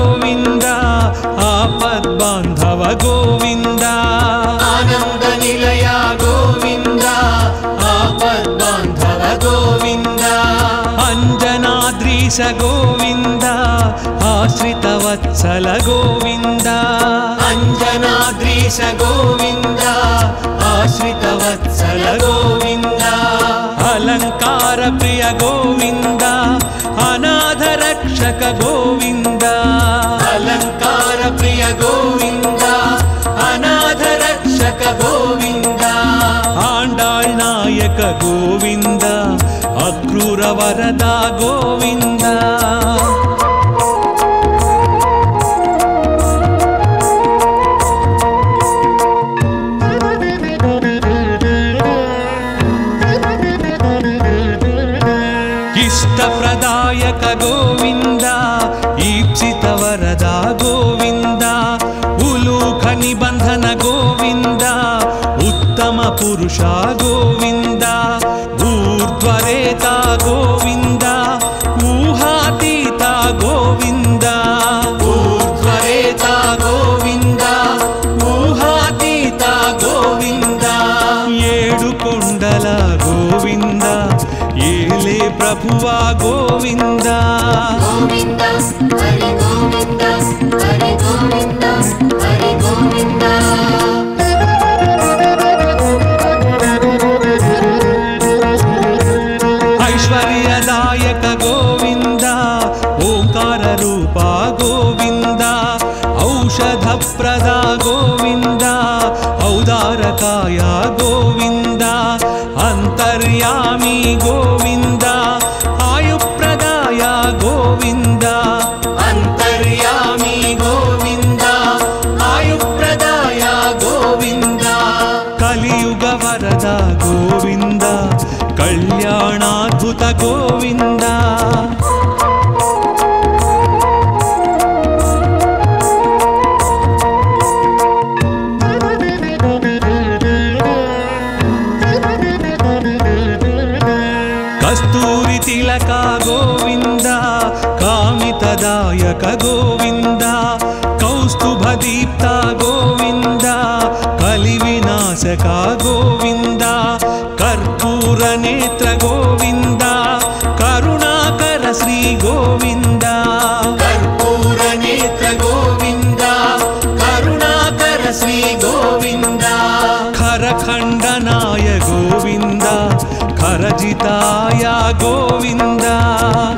गोविन्द आपद्बान्धव गोविन्द आनंद निलय गोविन्द आपद्बान्धव गोविन्द अंजनाद्रीश गोविन्द आश्रितवत्सल गोविन्द अंजनाद्रीश गोविन्द आश्रितवत्सल गोविन्द अलंकार प्रिय गोविन्द अनाथ रक्षक गोविन्द अलंकार प्रिय गोविन्द अनाथ रक्षक गोविन्द आंडाळ् नायक गोविन्द अक्रूर वरदा गोविन्द इष्टप्रदायक गोविन्द ईप्सित वरदा गोविन्द उलूख निबंधन गोविन्द उत्तम पुरुष गोविन्द ऊर्ध्वरेता गोविन्द ऊहातीत गोविन्द ऊर्ध्वरेता गोविन्द ऊहातीत गोविन्द ఏడు కొండల గోవింద ఏలే ప్రభువా గోవింద गोविन्द हरि गोविन्द हरि गोविन्द हरि गोविन्द ऐश्वर्यदायक गोविन्द ओंकार रूपा गोविन्द औषधप्रदा गोविन्द औदारकाय गोविन्द अंतर्यामी गोविन्द आयुप्रदाय गोविन्द अंतर्यामी गोविन्द आयुप्रदाय गोविन्द कलियुग वरद गोविन्द कल्याणाद्भुत गोविन्द कस्तूरी तिलक गोविन्द कामितदायक गोविन्द कौस्तुभदीप्त गोविन्द कलिविनाशक गोविन्द कर्पूर नेत्र गोविन्द करुणाकर श्री गोविन्द कर्पूर नेत्र गोविन्द करुणाकर श्री गोविन्द खरखण्डनाय गोविन्द खरजिताय गोविन्द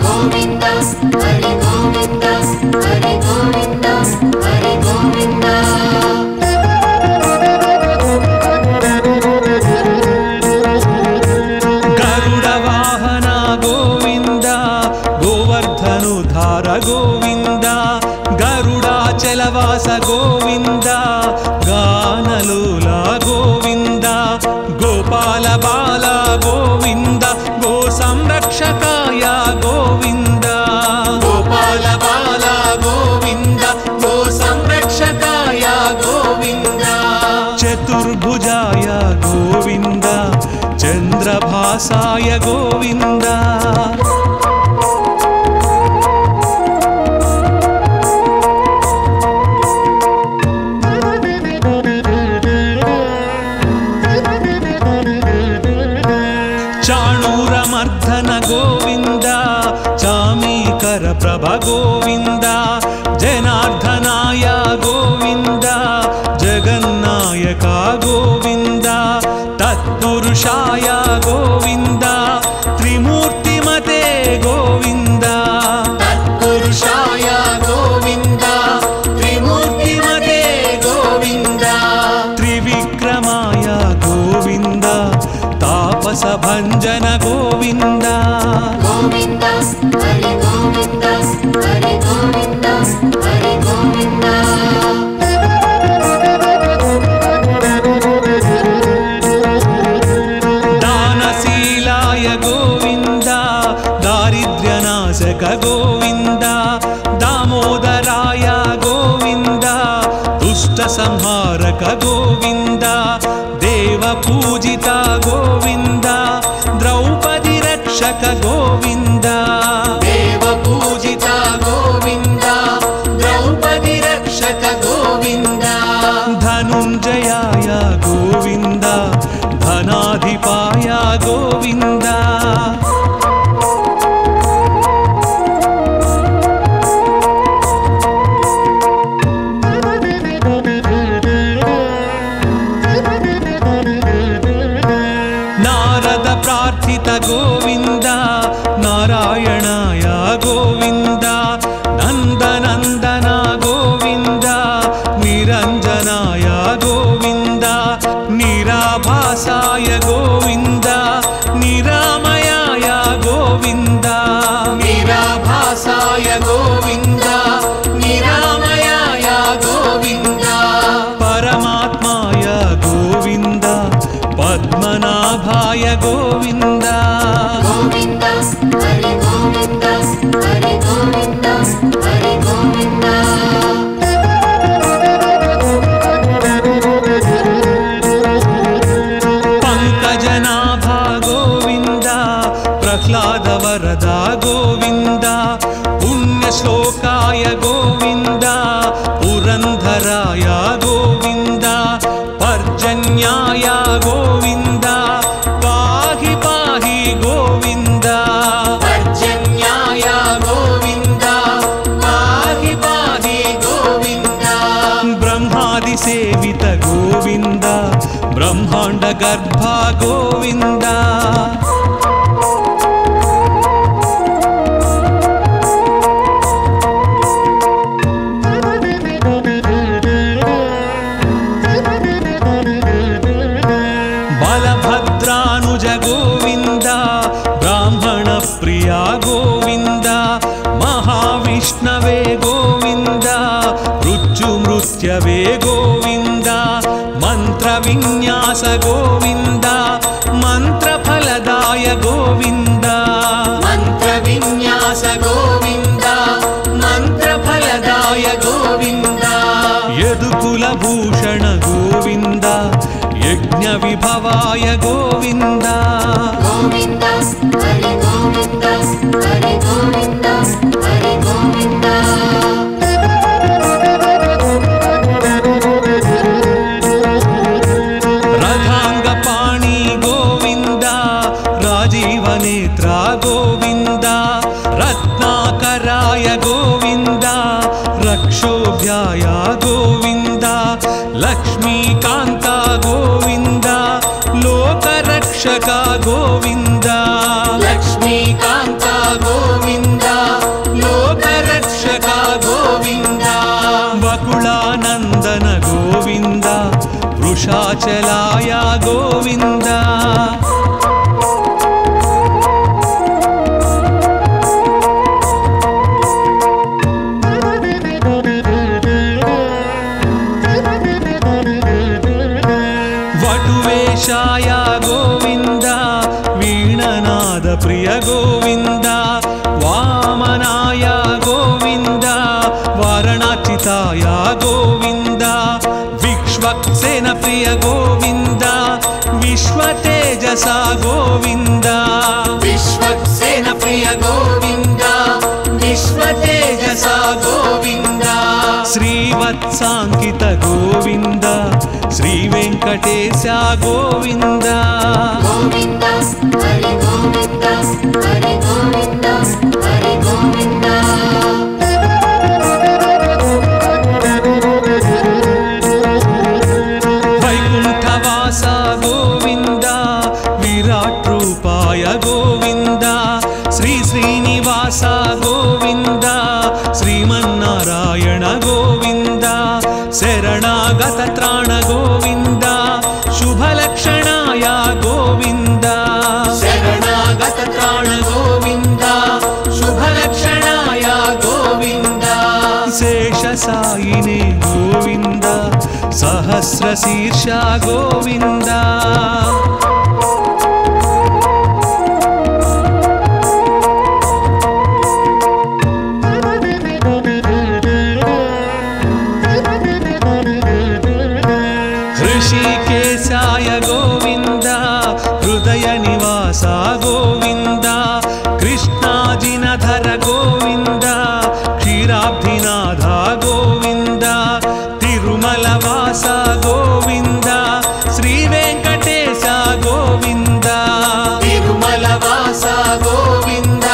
गोविन्द हरि गोविन्द हरि गोविन्द हरि गोविन्द गरुड वाहन गोविन्द गोवर्धनुधार गोविन्द गरुडाचलवास गोविन्द गानलोला गोविन्द गोपाल बाल गोविन्द गो संरक्षकाय गोविन्द गोपाल बाल गोविन्द गो संरक्षकाय गोविन्द चतुर्भुजाय गोविन्द चन्द्रभासाय गोविन्द चाणूरमर्दन गोविन्द चामीकर प्रभ गोविन्द जनार्दनाय गोविन्द जगन्नायक गोविन्द तत्पुरुषाय गोविन्द त्रिमूर्तिमते गोविन्द तत्पुरुषाय गोविन्द त्रिमूर्तिमते गोविन्द त्रिविक्रमाय गोविन्द तापसभञ्जन गोविन्द गोविन्द हरि गोविन्द हरि गोविन्द हरि गोविन्द दानशीलाय गोविन्द दारिद्र्यनाशक गोविन्द दामोदराय गोविन्द दुष्टसंहारक गोविन्द देवपूजित गोविन्द द्रौपदी रक्षक गोविन्द देवपूजित गोविन्द द्रौपदी मृत्यवे गोविन्द मन्त्रविन्यास गोविन्द मन्त्रफलदाय गोविन्द मन्त्रविन्यास गोविन्द मन्त्रफलदाय गोविन्द यदुकुलभूषण गोविन्द यज्ञविभवाय गोविन्द गोविन्द हरि गोविन्द हरि गोविन्द हरि गोविन्द रथाङ्गपाणि गोविन्द राजीवनेत्रा गोविन्द रत्नाकराय गोविन्द रक्षोभ्याय गोविन्द लक्ष्मीकान्ता गोविन्द लोकरक्षका गोविन्द लक्ष्मीकान्ता गोविन्द लोकरक्षका गोविन्द वकुलानन्दन गोविन्द वृषाचलाय गोविन्द वटुवेशाय गोविन्द वीणनाद प्रिय गोविन्द वामनाय गोविन्द वारणाचिताय गोविन्द विश्वक्सेन प्रिय गोविन्द विश्वतेजसा गोविन्द विश्वक्सेन प्रिय गोविन्द विश्वतेजसा गोविन्द श्रीवत्साङ्कित गोविन्द श्रीवेङ्कटेश गोविन्द गोविन्द हरि गोविन्द हरि गोविन्द हरि गोविन्द वैकुण्ठवास गोविन्द विराट्रूपाय गोविन्द श्री श्रीनिवास गोविन्द श्रीमन्नारायण गोविन्द शरणागत त्राण गोविन्द शुभलक्षणाय गोविन्द शरणागत त्राण गोविन्द शुभलक्षणाय गोविन्द शेषसायिने गोविन्द सहस्रशीर्ष गोविन्द ऋषिकेशाय गोविन्द हृदय निवास गोविन्द कृष्णाजिनधर गोविन्द क्षीराब्धिनाथ गोविन्द तिरुमलवास गोविन्द श्रीवेङ्कटेश गोविन्द तिरुमलवास गोविन्द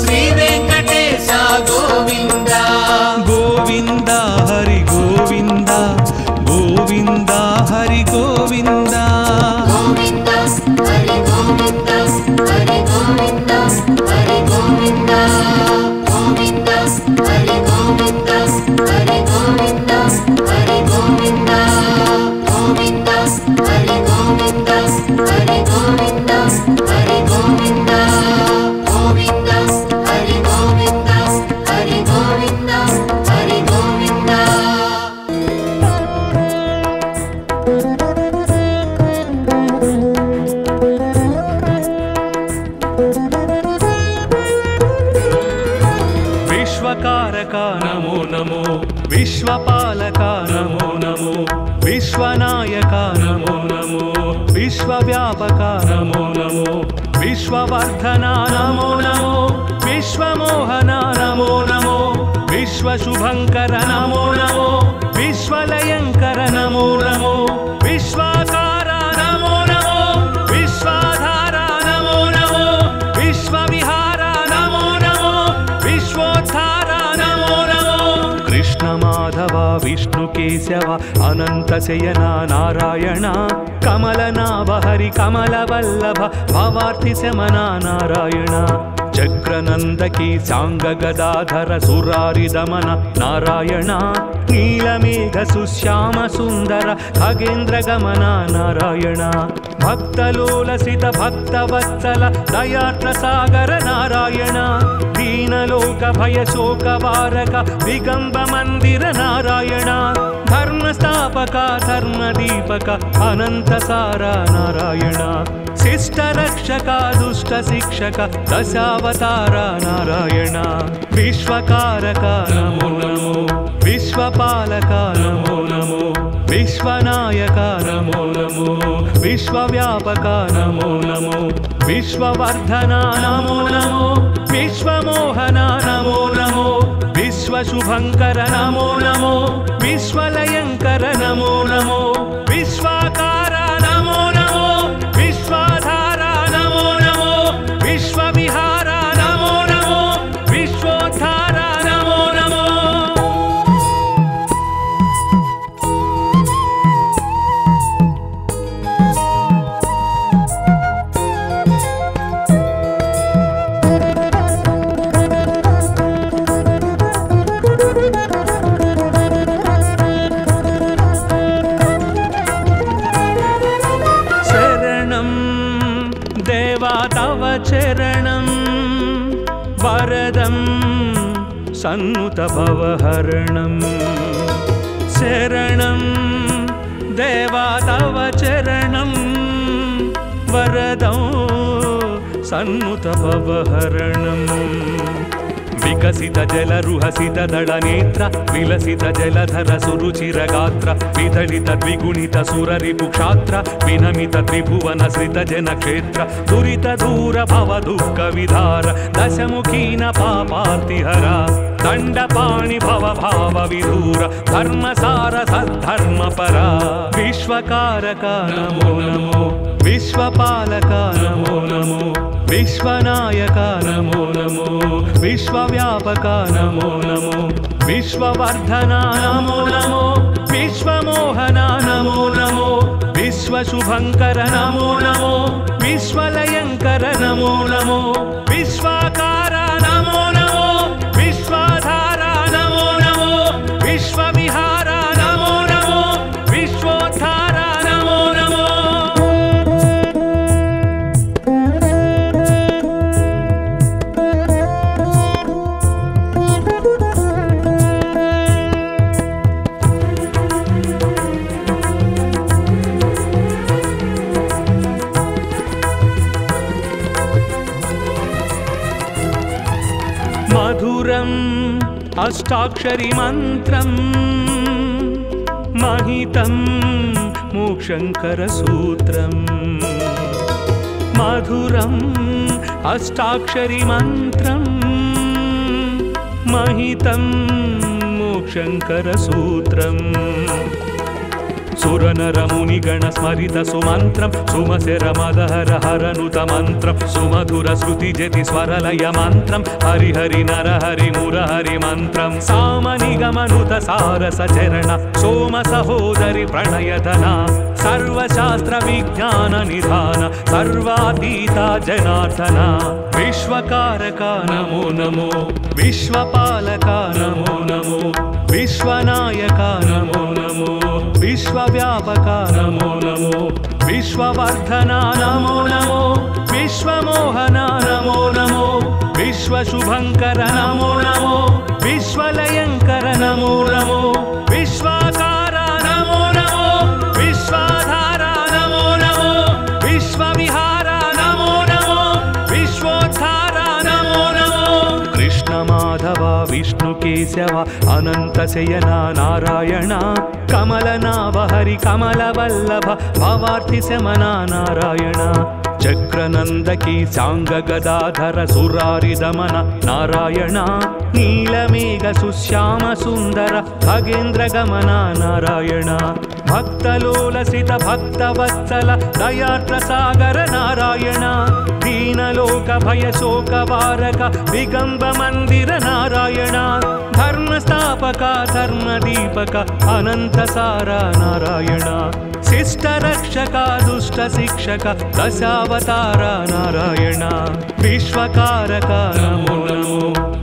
श्रीवेङ्कटेश गोविन्द गोविन्द हरि गोविन्द गोविन्द हरि गोविन्द गोविन्द हरि गोविन्द हरि गोविन्द हरि गोविन्द गोविन्द हरि गोविन्द हरि गोविन्द हरि गोविन्द गोविन्द हरि गोविन्द हरि गोविन्द हरि गोविन्द गोविन्द हरि गोविन्द हरि गोविन्द हरि गोविन्द विश्वकारक नमो नमो विश्वपालक नमो नमो विश्वनायक नमो नमो विश्वव्यापक नमो नमो विश्ववर्धना नमो नमो विश्वमोहन नमो नमो विश्वशुभङ्कर नमो नमो विश्वलयङ्कर नमो नमो विश्वाकार नमो नमो विश्वाधार नमो नमो विश्वविहार नमो नमो विश्वोद्धार नमो नमो कृष्ण माधव विष्णु केशव अनंत शयन नारायण कमलनाभ हरि कमलवल्लभ भवार्ति शमना नारायण चक्रनंदकी सांग गदाधर सुरारि दमन नारायण नीलमेघ सुश्याम सुंदर खगेन्द्र गमन नारायण భక్తలోలసిత భక్తవత్సల దయార్ద్ర సాగర నారాయణ దీనలోక భయ శోక వారక దిగంబ మందిర నారాయణ ధర్మస్థాపక ధర్మదీపక అనంత సార నారాయణ శిష్ట రక్షక దుష్ట శిక్షక దశావతార నారాయణ విశ్వకారక నమో నమో విశ్వపాలక నమో నమో విశ్వనాయక నమో నమో విశ్వవ్యాపక నమో నమో విశ్వవర్ధన నమో నమో విశ్వమోహన నమో నమో విశ్వశుభంకర నమో నమో విశ్వలయంకర నమో నమో విశ్వాకార నమో నమో విశ్వాధార నమో నమో విశ్వవిహార నమో నమో విశ్వోద్ధార నమో నమో చరణం వరదం సన్నుత భవహరణం శరణం దేవా తవ చరణం వరదం సన్నుత భవహరణం వికసిత జలరుహసిత దళనేత్ర విలసిత జలధర సురుచిర గాత్ర విదళిత ద్విగుణిత సురరిపుక్షాత్ర వినమిత త్రిభువన శ్రిత జన క్షేత్ర దురిత దూర భవ దుఃఖ విధార దశముఖీన పాపార్తిహర దండపాణి భవ భావ విదూర ధర్మసార సద్ధర్మ పర విశ్వకారక నమో నమో విశ్వపాలక నమో నమో విశ్వనాయక నమో నమో విశ్వవ్యాపక నమో నమో విశ్వవర్ధన నమో నమో విశ్వమోహన నమో నమో విశ్వశుభంకర నమో నమో విశ్వలయంకర నమో నమో విశ్వాకార నమో నమో విశ్వాధార నమో నమో విశ్వవిహార నమో నమో విశ్వోద్ధార నమో నమో మధురం అష్టాక్షరి మంత్రం మహితం మోక్షంకర సూత్రం మధురం అష్టాక్షరి మంత్రం మహితం మోక్షంకర సూత్రం సురనరమునిగణ స్మరిత సుమంత్రం సుమశర మదహర హరనుత మంత్రం సుమధుర శృతి జతి స్వరలయ మంత్రం హరిహరి నరహరి మురహరి మంత్రం సామనిగమనుత సారస చరణ సోమ సహోదరి ప్రణయతన సర్వశాస్త్ర విజ్ఞాన నిధాన సర్వాతీత జనార్దన విశ్వకారక నమో నమో విశ్వపాలక నమో నమో విశ్వనాయక నమో నమో విశ్వవ్యాపక నమో నమో విశ్వవర్ధన నమో నమో విశ్వమోహన నమో నమో విశ్వశుభంకర నమో నమో విశ్వలయంకర నమో నమో విశ్వాకార నమో నమో విశ్వాధార నమో నమో విశ్వవిహార నమో నమో విశ్వోద్ధార నమో నమో కృష్ణ మాధవ విష్ణు కేశవ అనంత శయన నారాయణ కమలనాభ హరి కమల వల్లభ భవార్తి శమన నారాయణ చక్రనందకి సాంగ గదాధర సురారి దమన నారాయణ నీలమేఘ సుశ్యామ సుందర ఖగేంద్ర గమన నారాయణ భక్తలోలసిత భక్తవత్సల దయార్ద్ర సాగర నారాయణ దీనలోక భయ శోక వారక దిగంబ మందిర నారాయణ ధర్మస్థాపక ధర్మదీపక అనంత సార నారాయణ శిష్ట రక్షక దుష్ట శిక్షక దశావతార నారాయణ విశ్వకారక నమో నమో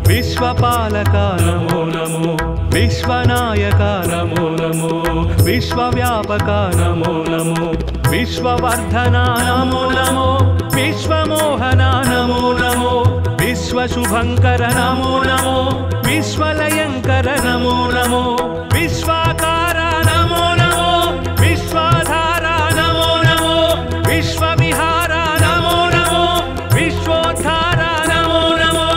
విశ్వపాలక నమో నమో విశ్వనాయక నమో నమో విశ్వవ్యాపక నమో నమో विश्ववर्धना नमो नमो विश्वमोहना नमो नमो विश्वशुभंकर नमो नमो विश्वलयंकर नमो नमो विश्वाकार नमो नमो विश्वाधारा नमो नमो विश्वविहारा नमो नमो विश्वोद्धारा नमो नमो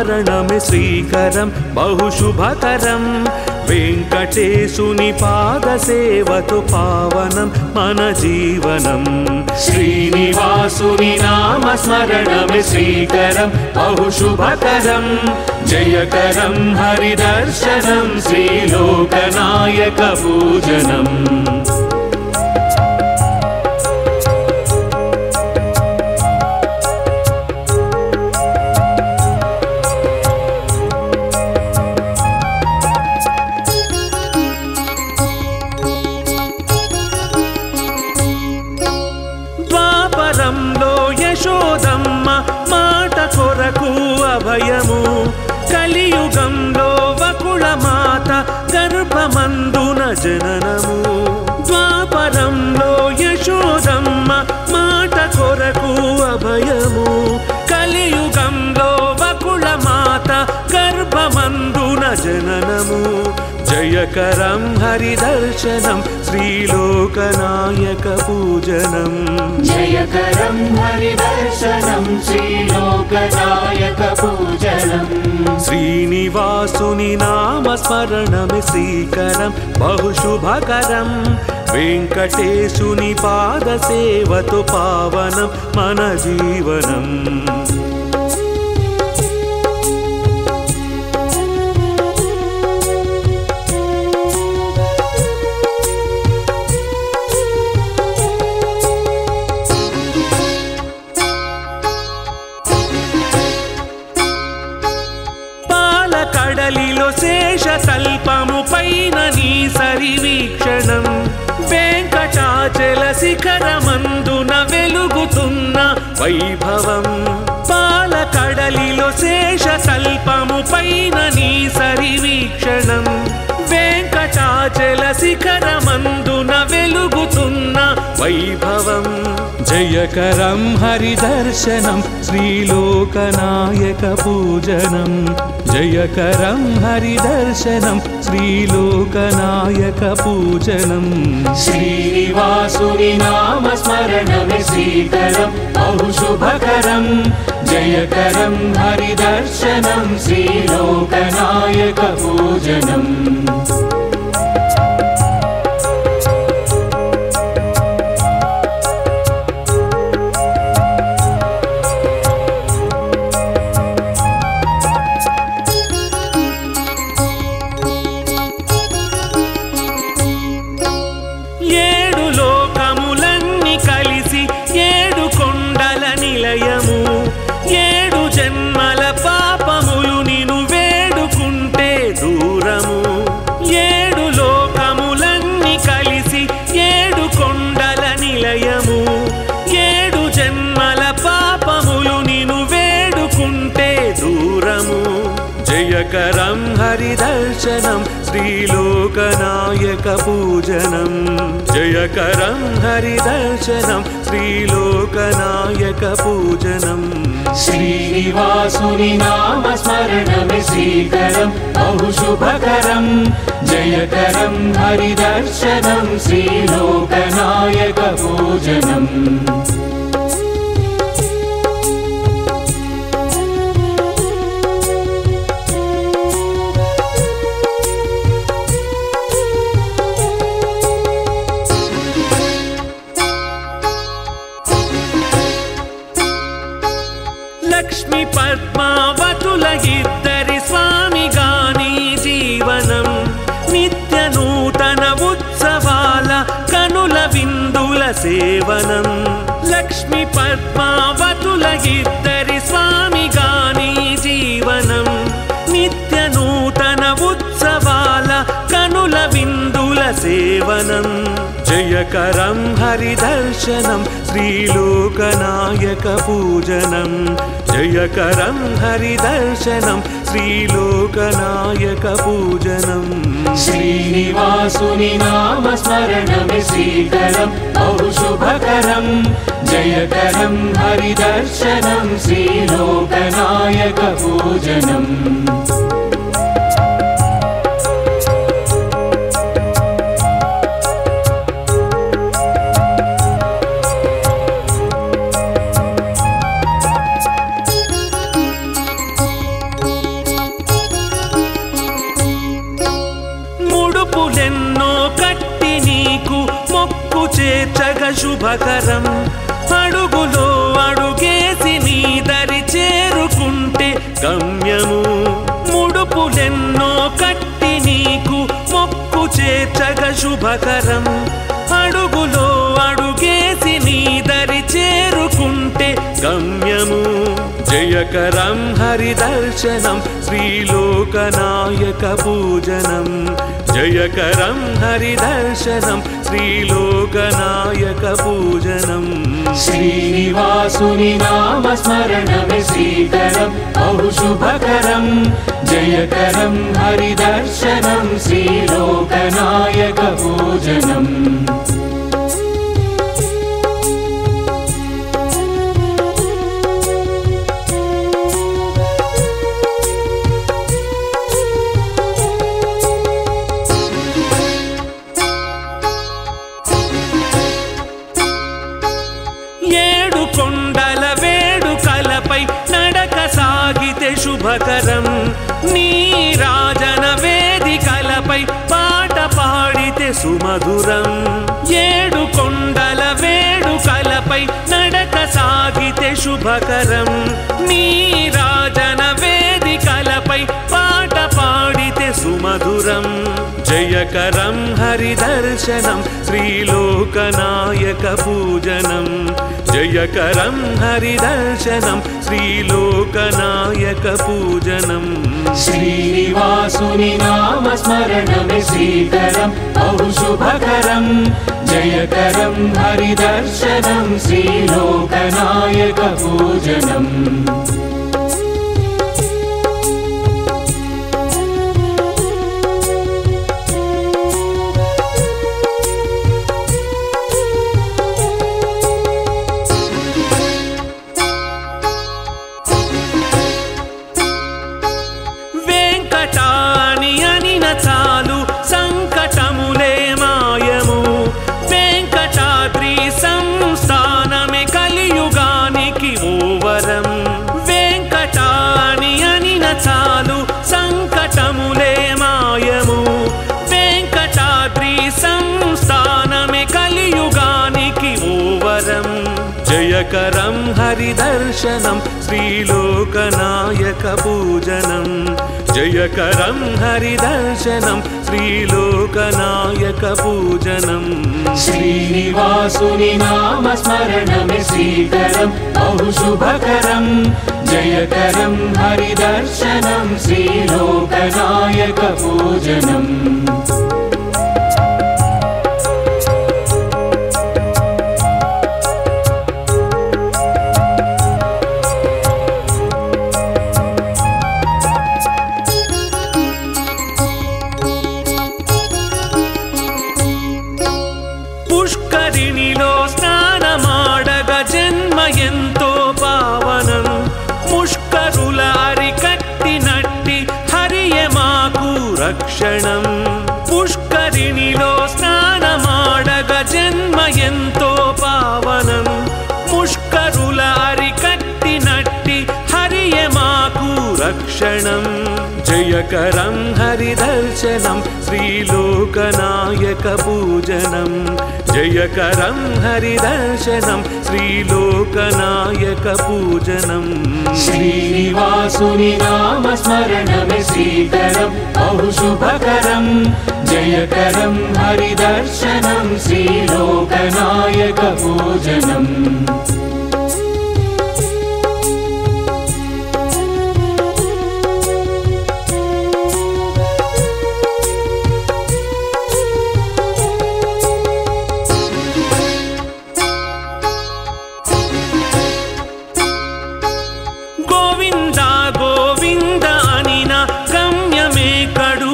స్మరణమే శ్రీకరం బహుశుభకరం వెంకటేశుని పాద సేవతో పావనం మన జీవనం శ్రీనివాసుని నామ స్మరణమే శ్రీకరం బహుశుభకరం జయకరం హరిదర్శనం శ్రీలోకనాయక పూజనం యశోదమ్మ మాట కొరకు అభయము కలియుగంలో వకుళ మాత గర్భమందున జననము ద్వాపరంలో యశోదమ్మ మాట కొరకు అభయము కలియుగంలో వకుళ మాత గర్భమందున జననము జయకరం హరిదర్శనం శ్రీలోకనాయక పూజనం జయకరం హరిదర్శనం శ్రీలోకనాయక పూజనం శ్రీనివాసుని నామ స్మరణమే శ్రీకరం బహుశుభకరం వెంకటేశుని పాద సేవతో పావనం మన జీవనం కడలిలో శేషకల్పము పైన నీ సరివీక్షణం వెంకటాచల శిఖరమందున వెలుగుతున్న వైభవం పాల కడలిలో శేషకల్పము పైన నీ సరివీక్షణం వెంకటాచల శిఖరమందున వెలుగుతున్న వైభవం జయకరం హరిదర్శనం శ్రీలోకనాయక పూజనం జయకరం హరిదర్శనం శ్రీలోకనాయక పూజనం శ్రీనివాసుని నామ స్మరణమే శ్రీకరం బహుశుభకరం జయకరం హరిదర్శనం శ్రీలోకనాయక పూజనం ఏడు జన్మల పాపములు నిను వేడుకుంటే దూరము ఏడు లోకములన్నీ కలిసి ఏడు కొండల నిలయము ఏడు జన్మల పాపములు నిను వేడుకుంటే దూరము జయకరం హరిదర్శనం శ్రీలోకనాయక పూజనం జయకరం హరిదర్శనం శ్రీలోకనాయక పూజనం శ్రీనివాసుని నామ స్మరణమే శ్రీకరం బహుశుభకరం జయకరం హరిదర్శనం శ్రీలోకనాయక పూజనం లక్ష్మి పద్మావతుల ఇద్దరి స్వామిగాని జీవనం నిత్య నూతన ఉత్సవాల కనుల విందుల సేవనం లక్ష్మి పద్మావతుల ఇద్దరి స్వామిగాని జీవనం నిత్య నూతన ఉత్సవాల కనుల విందుల సేవనం జయకరం హరిదర్శనం శ్రీలోకనాయక పూజనం జయకరం హరిదర్శనం శ్రీలోకనాయక పూజనం శ్రీనివాసుని నామ స్మరణమే శ్రీకరం బహుశుభకరం జయకరం హరిదర్శనం శ్రీలోకనాయక పూజనం చేర్చగ శుభకరం అడుగులో అడుగేసి నీ దరి చేరుకుంటే గమ్యము ముడుపులెన్నో కట్టి నీకు మొక్కు చేర్చగ శుభకరం అడుగులో అడుగేసి నీ దరి చేరుకుంటే గమ్యము జయకరం హరిదర్శనం శ్రీలోకనాయక పూజనం జయకరం హరిదర్శనం శ్రీలోకనాయక పూజనం శ్రీనివాసుని నామస్మరణమే శ్రీకరం బహుశుభకరం జయకరం హరిదర్శనం శ్రీలోకనాయక పూజనం శుభకరం నీ రాజన వేదికలపై పాట పాడితే సుమధురం ఏడు కొండల వేడుకలపై నడక సాగితే శుభకరం నీ రాజన వేదికలపై పాట పాడితే సుమధురం జయకరం హరిదర్శనం శ్రీలోకనాయక పూజనం జయకరం హరిదర్శనం శ్రీలోకనాయక పూజనం శ్రీనివాసుని నామస్మరణమే శ్రీకరం బహుశుభకరం జయకరం హరిదర్శనం శ్రీలోకనాయక పూజనం చాలు సంకటములే మాయము వెంకటాద్రి సంస్థానమే కలియుగానికి ఓవరం వెంకటాని అనిన చాలు సంకటములే మాయము వెంకటాద్రి సంస్థానమే కలియుగానికి ఓవరం జయకరం హరిదర్శనం శ్రీలోకనాయక పూజనం జయకరం హరిదర్శనం శ్రీలోకనాయక పూజనం శ్రీనివాసుని నామస్మరణమే శ్రీకరం బహుశుభకరం జయకరం హరిదర్శనం శ్రీలోకనాయక పూజనం పుష్కరిణిలో స్నానమాడగ జన్మ ఎంతో పావనం ముష్కరుల అరికట్టినట్టి హరియే మాకు రక్షణం పుష్కరిణిలో స్నానమాడగ జన్మ ఎంతో పావనం ముష్కరుల అరికట్టినట్టి హరియే మాకు రక్షణం జయకరం హరిదర్శనం శ్రీలోకనాయక పూజనం జయకరం హరిదర్శనం శ్రీలోకనాయక పూజనం శ్రీనివాసుని నామస్మరణమే శ్రీకరం బహుశుభకరం జయకరం హరిదర్శనం శ్రీలోకనాయక పూజనం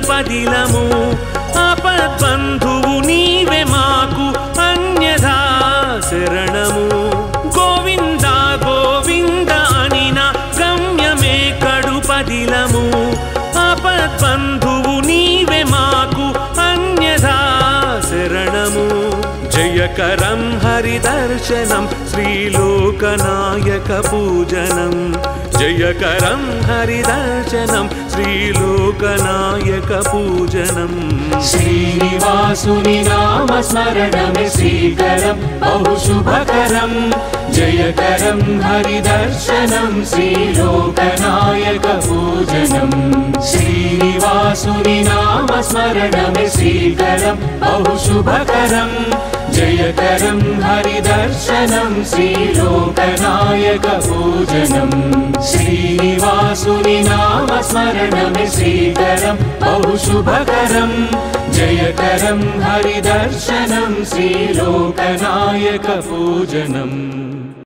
పదిలము ఆపద్బంధువు నీవే మాకు అన్యథా శరణము గోవింద గోవింద అనిన గమ్యమే కడు పదిలము ఆపద్బంధువు నీవే మాకు అన్యథా శరణము జయకరం हरिदर्शनं श्रीलोकनायकपूजनं जयकरं हरिदर्शनं श्रीलोकनायकपूजनम् श्रीनिवासुनि नाम स्मरणमे श्रीकरं बहुशुभकरं जयकरं हरिदर्शनं श्रीलोकनायकपूजनम् श्रीनिवासुनि नाम स्मरणमे श्रीकरं बहुशुभकरं जयकरं हरिदर्शनं श्रीलोकनायकपूजनम् श्रीनिवासुनि नाम स्मरणमे श्रीकरं बहुशुभकरं जयकरं हरिदर्शनं श्रीलोकनायकपूजनम्।